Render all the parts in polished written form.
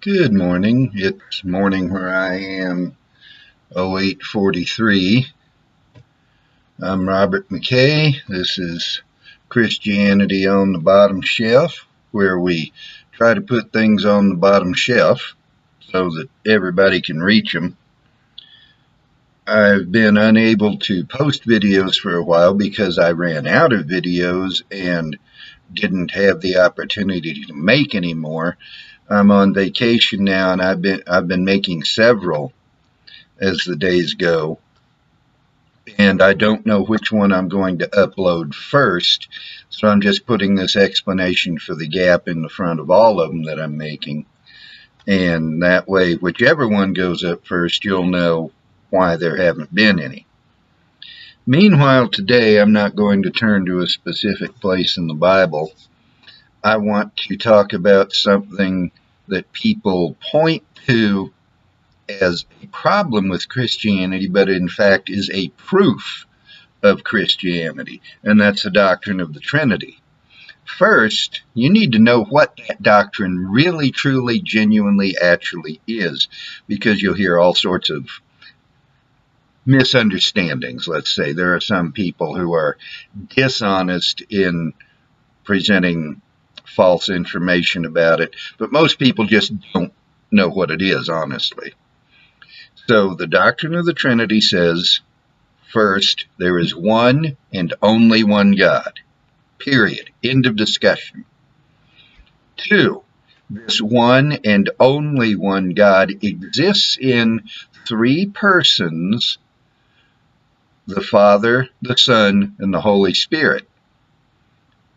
Good morning. It's morning where I am, 0843. I'm Robert McKay. This is Christianity on the Bottom Shelf, where we try to put things on the bottom shelf so that everybody can reach them. I've been unable to post videos for a while because I ran out of videos and didn't have the opportunity to make any more. I'm on vacation now, and I've been making several as the days go, and I don't know which one I'm going to upload first, so I'm just putting this explanation for the gap in the front of all of them that I'm making, and that way whichever one goes up first, you'll know why there haven't been any. Meanwhile, today I'm not going to turn to a specific place in the Bible. I want to talk about something that people point to as a problem with Christianity, but in fact is a proof of Christianity, and that's the doctrine of the Trinity. First, you need to know what that doctrine really, truly, genuinely, actually is, because you'll hear all sorts of misunderstandings, let's say. There are some people who are dishonest in presenting false information about it, but most people just don't know what it is, honestly. So the doctrine of the Trinity says, first, there is one and only one God. Period. End of discussion. Two, this one and only one God exists in three persons: the Father, the Son, and the Holy Spirit.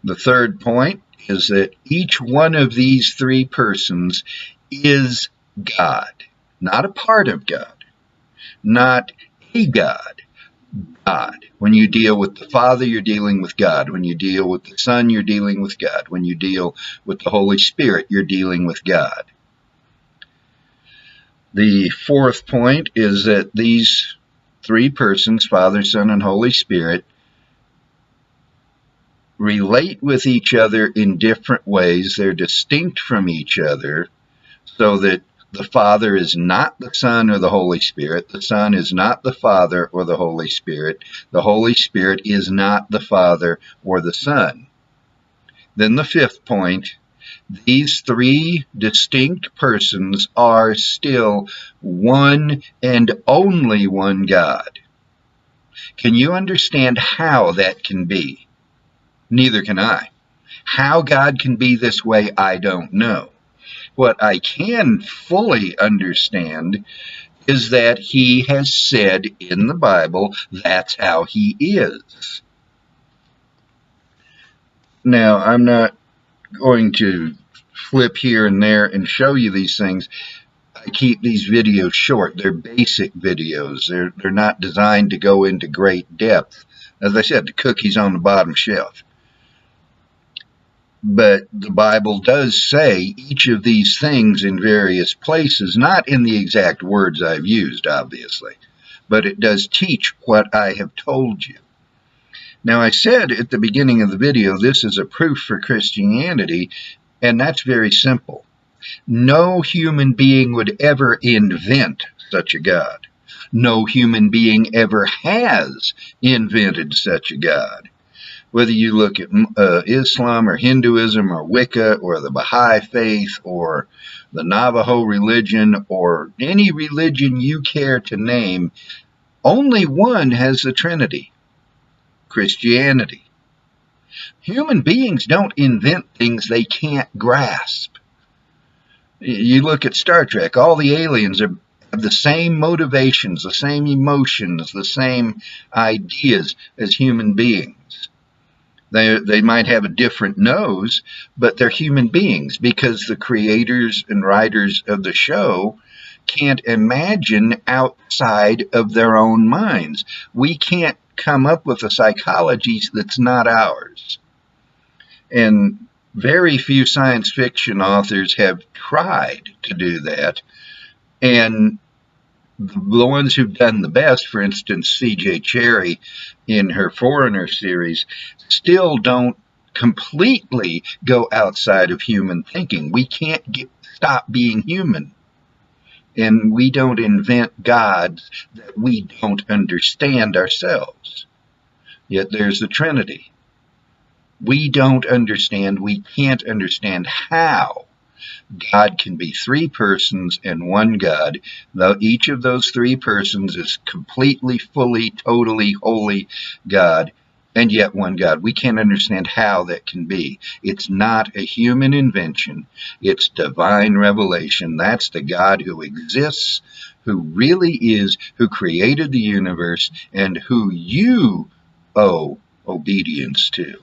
The third point is that each one of these three persons is God, not a part of God, not a God. God. When you deal with the Father, you're dealing with God. When you deal with the Son, you're dealing with God. When you deal with the Holy Spirit, you're dealing with God. The fourth point is that these three persons, Father, Son, and Holy Spirit, relate with each other in different ways. They're distinct from each other, so that the Father is not the Son or the Holy Spirit. The Son is not the Father or the Holy Spirit. The Holy Spirit is not the Father or the Son. Then the fifth point, these three distinct persons are still one and only one God. Can you understand how that can be? Neither can I. How God can be this way, I don't know. What I can fully understand is that he has said in the Bible that's how he is. Now, I'm not going to flip here and there and show you these things. I keep these videos short. They're basic videos. They're not designed to go into great depth. As I said, the cookie's on the bottom shelf. But the Bible does say each of these things in various places, not in the exact words I've used, obviously, but it does teach what I have told you. Now, I said at the beginning of the video, this is a proof for Christianity, and that's very simple. No human being would ever invent such a God. No human being ever has invented such a God. Whether you look at Islam or Hinduism or Wicca or the Baha'i faith or the Navajo religion or any religion you care to name, only one has the Trinity: Christianity. Human beings don't invent things they can't grasp. You look at Star Trek, all the aliens have the same motivations, the same emotions, the same ideas as human beings. They might have a different nose, but they're human beings, because the creators and writers of the show can't imagine outside of their own minds. We can't come up with a psychology that's not ours. And very few science fiction authors have tried to do that. And the ones who've done the best, for instance, C.J. Cherryh in her Foreigner series, still don't completely go outside of human thinking. We can't stop being human. And we don't invent gods that we don't understand ourselves. Yet there's the Trinity. We don't understand, we can't understand how God can be three persons and one God, though each of those three persons is completely, fully, totally, wholly God, and yet one God. We can't understand how that can be. It's not a human invention. It's divine revelation. That's the God who exists, who really is, who created the universe, and who you owe obedience to.